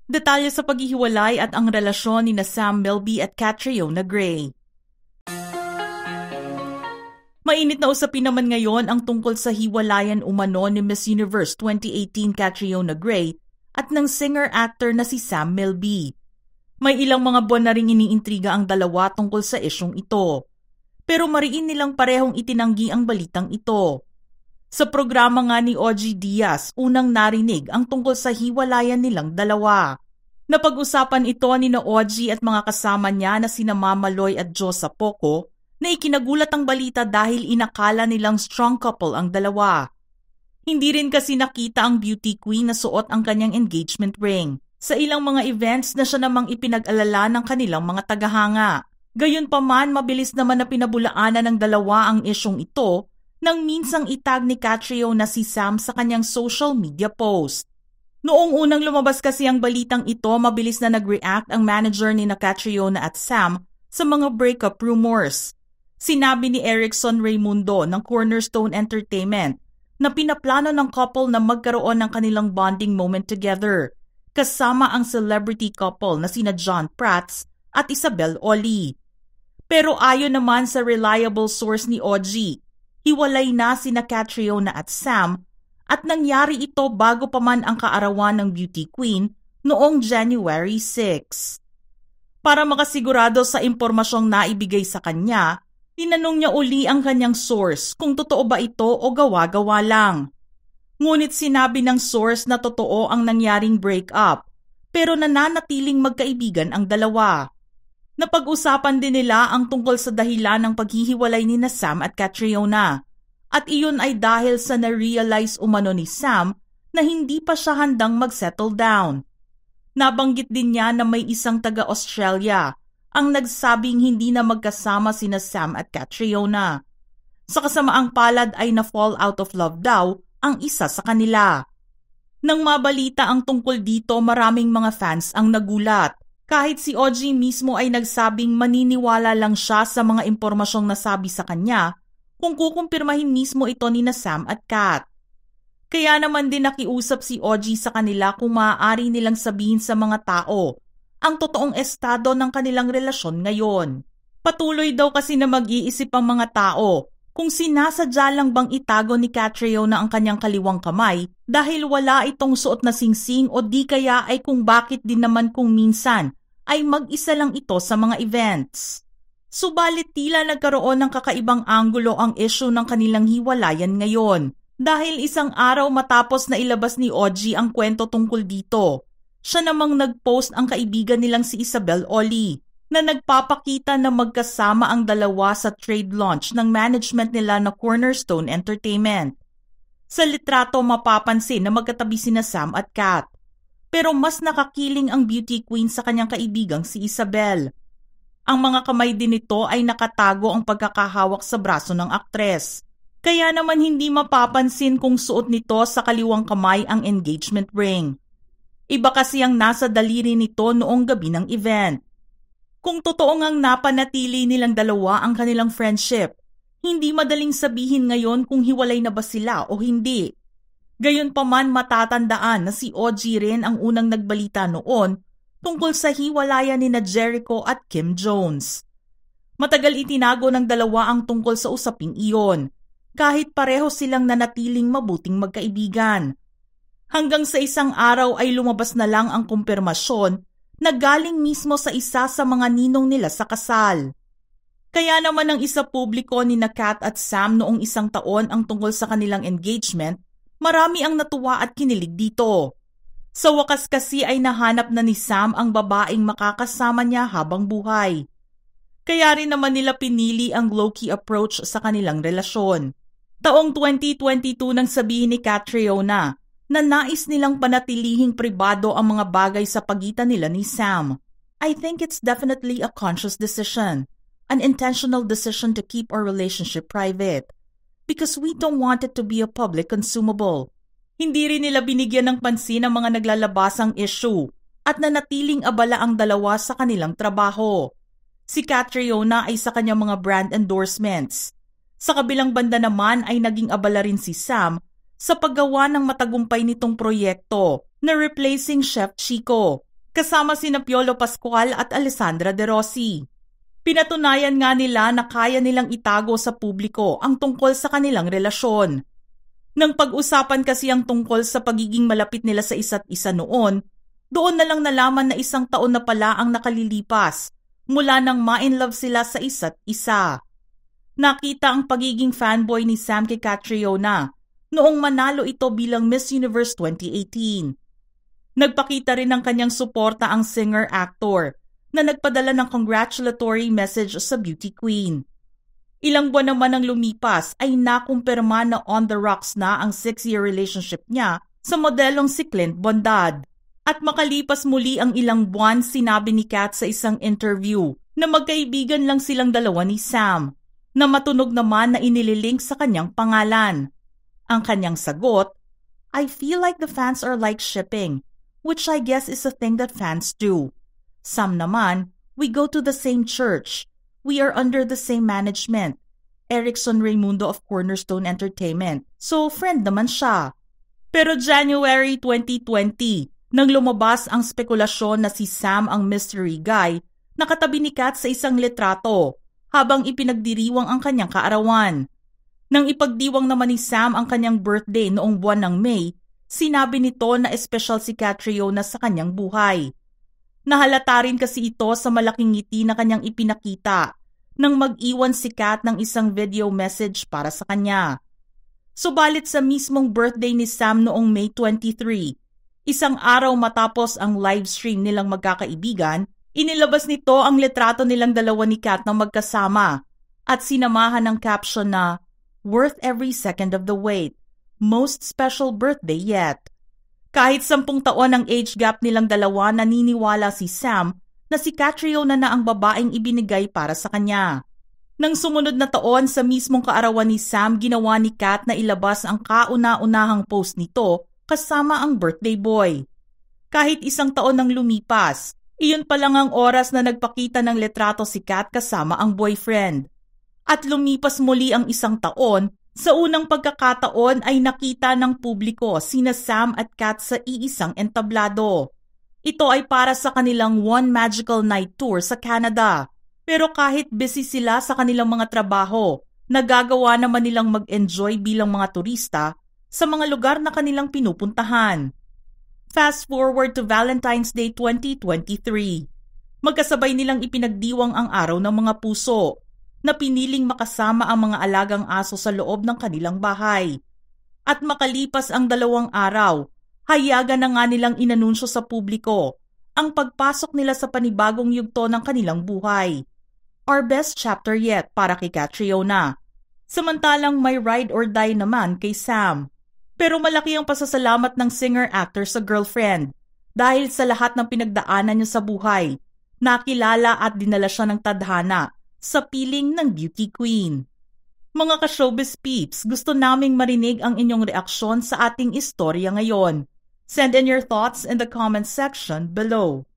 Detalye sa paghihiwalay at ang relasyon ni Sam Milby at Catriona Gray. Mainit na usapin naman ngayon ang tungkol sa hiwalayan umano ni Miss Universe 2018 Catriona Gray at ng singer-actor na si Sam Milby. May ilang mga buwan na ring iniintriga ang dalawa tungkol sa isyong ito. Pero mariin nilang parehong itinanggi ang balitang ito. Sa programa nga ni OG Diaz, unang narinig ang tungkol sa hiwalayan nilang dalawa. Napag-usapan ito ni na OG at mga kasama niya na sina Mama Loy at Josa Poco na ikinagulat ang balita dahil inakala nilang strong couple ang dalawa. Hindi rin kasi nakita ang beauty queen na suot ang kanyang engagement ring. Sa ilang mga events na siya namang ipinag-alala ng kanilang mga tagahanga. Gayunpaman, mabilis naman na pinabulaanan ng dalawa ang isyong ito nang minsang itag ni Catriona si Sam sa kanyang social media post. Noong unang lumabas kasi ang balitang ito, mabilis na nag-react ang manager ni Catriona at Sam sa mga breakup rumors. Sinabi ni Erickson Raimundo ng Cornerstone Entertainment na pinaplano ng couple na magkaroon ng kanilang bonding moment together, kasama ang celebrity couple na sina John Prats at Isabel Oli. Pero ayon naman sa reliable source ni OG, hiwalay na sina Catriona at Sam at nangyari ito bago pa man ang kaarawan ng beauty queen noong January 6. Para makasigurado sa impormasyong naibigay sa kanya, tinanong niya uli ang kanyang source kung totoo ba ito o gawa-gawa lang. Ngunit sinabi ng source na totoo ang nangyaring breakup, pero nananatiling magkaibigan ang dalawa. Napag-usapan din nila ang tungkol sa dahilan ng paghihiwalay ni Sam at Catriona. At iyon ay dahil sa na-realize umano ni Sam na hindi pa siya handang mag-settle down. Nabanggit din niya na may isang taga-Australia ang nagsabing hindi na magkasama sina Sam at Catriona. Sa kasamaang palad ay na-fall out of love daw ang isa sa kanila. Nang mabalita ang tungkol dito, maraming mga fans ang nagulat. Kahit si OG mismo ay nagsabing maniniwala lang siya sa mga impormasyong nasabi sa kanya kung kukumpirmahin mismo ito ni Sam at Cat. Kaya naman din nakiusap si OG sa kanila kung maaari nilang sabihin sa mga tao ang totoong estado ng kanilang relasyon ngayon. Patuloy daw kasi na mag-iisip ang mga tao kung sinasadya lang bang itago ni Catriona ang kanyang kaliwang kamay dahil wala itong suot na singsing o di kaya ay kung bakit din naman kung minsan ay mag-isa lang ito sa mga events. Subalit tila nagkaroon ng kakaibang anggulo ang issue ng kanilang hiwalayan ngayon dahil isang araw matapos na ilabas ni OG ang kwento tungkol dito. Siya namang nag-post ang kaibigan nilang si Isabel Oli na nagpapakita na magkasama ang dalawa sa trade launch ng management nila na Cornerstone Entertainment. Sa litrato mapapansin na magkatabi sina Sam at Cat. Pero mas nakakiling ang beauty queen sa kanyang kaibigang si Isabel. Ang mga kamay din nito ay nakatago ang pagkakahawak sa braso ng aktres. Kaya naman hindi mapapansin kung suot nito sa kaliwang kamay ang engagement ring. Iba kasi ang nasa daliri nito noong gabi ng event. Kung totoo ngang napanatili nilang dalawa ang kanilang friendship, hindi madaling sabihin ngayon kung hiwalay na ba sila o hindi. Gayunpaman matatandaan na si OG rin ang unang nagbalita noon tungkol sa hiwalayan ni Jericho at Kim Jones. Matagal itinago ng dalawa ang tungkol sa usaping iyon, kahit pareho silang nanatiling mabuting magkaibigan. Hanggang sa isang araw ay lumabas na lang ang kumpirmasyon na galing mismo sa isa sa mga ninong nila sa kasal. Kaya naman ang isa publiko ni Cat at Sam noong isang taon ang tungkol sa kanilang engagement, marami ang natuwa at kinilig dito. Sa wakas kasi ay nahanap na ni Sam ang babaeng makakasama niya habang buhay. Kaya rin naman nila pinili ang low-key approach sa kanilang relasyon. Taong 2022 nang sabihin ni Catriona na nais nilang panatilihing pribado ang mga bagay sa pagitan nila ni Sam. I think it's definitely a conscious decision, an intentional decision to keep our relationship private, because we don't want it to be a public consumable. Hindi rin nila binigyan ng pansin ang mga naglalabasang issue at nanatiling abala ang dalawa sa kanilang trabaho. Si Catriona ay sa kanyang mga brand endorsements. Sa kabilang banda naman ay naging abala rin si Sam sa paggawa ng matagumpay nitong proyekto na Replacing Chef Chico kasama sina Piolo Pascual at Alessandra De Rossi. Pinatunayan nga nila na kaya nilang itago sa publiko ang tungkol sa kanilang relasyon. Nang pag-usapan kasi ang tungkol sa pagiging malapit nila sa isa't isa noon, doon na lang nalaman na 1 taon na pala ang nakalilipas mula nang ma-in-love sila sa isa't isa. Nakita ang pagiging fanboy ni Sam kay Catriona noong manalo ito bilang Miss Universe 2018. Nagpakita rin ng kanyang suporta ang singer-actor na nagpadala ng congratulatory message sa beauty queen. Ilang buwan naman ang lumipas ay nakumpirma na on the rocks na ang 6-year relationship niya sa modelong si Clint Bondad. At makalipas muli ang ilang buwan, sinabi ni Kat sa isang interview na magkaibigan lang silang dalawa ni Sam, na matunog naman na inililink sa kanyang pangalan. Ang kanyang sagot, "I feel like the fans are like shipping, which I guess is a thing that fans do. Sam naman, we go to the same church. We are under the same management. Erickson Raimundo of Cornerstone Entertainment. So friend naman siya." Pero January 2020, nang lumabas ang spekulasyon na si Sam ang mystery guy, nakatabi ni Kat sa isang litrato habang ipinagdiriwang ang kanyang kaarawan. Nang ipagdiwang naman ni Sam ang kanyang birthday noong buwan ng May, sinabi nito na espesyal si Catriona sa kanyang buhay. Nahalata rin kasi ito sa malaking ngiti na kanyang ipinakita nang mag-iwan si Kat ng isang video message para sa kanya. Subalit sa mismong birthday ni Sam noong May 23, isang araw matapos ang livestream nilang magkakaibigan, inilabas nito ang litrato nilang dalawa ni Kat na magkasama at sinamahan ng caption na "Worth every second of the wait. Most special birthday yet." Kahit 10 taon ang age gap nilang dalawa, naniniwala si Sam na si Catriona na ang babaeng ibinigay para sa kanya. Nang sumunod na taon, sa mismong kaarawan ni Sam, ginawa ni Kat na ilabas ang kauna-unahang post nito kasama ang birthday boy. Kahit 1 taon nang lumipas, iyon pa lang ang oras na nagpakita ng litrato si Kat kasama ang boyfriend. At lumipas muli ang 1 taon, sa unang pagkakataon ay nakita ng publiko sina Sam at Kat sa iisang entablado. Ito ay para sa kanilang One Magical Night Tour sa Canada. Pero kahit busy sila sa kanilang mga trabaho, nagagawa naman nilang mag-enjoy bilang mga turista sa mga lugar na kanilang pinupuntahan. Fast forward to Valentine's Day 2023. Magkasabay nilang ipinagdiwang ang araw ng mga puso, na piniling makasama ang mga alagang aso sa loob ng kanilang bahay. At makalipas ang 2 araw, hayagan na nga nilang inanunsyo sa publiko ang pagpasok nila sa panibagong yugto ng kanilang buhay. Our best chapter yet para kay Catriona. Samantalang may ride or die naman kay Sam. Pero malaki ang pasasalamat ng singer-actor sa girlfriend dahil sa lahat ng pinagdaanan niya sa buhay. Nakilala at dinala siya ng tadhana sa piling ng beauty queen. Mga ka-showbiz peeps, gusto naming marinig ang inyong reaksyon sa ating istorya ngayon. Send in your thoughts in the comment section below.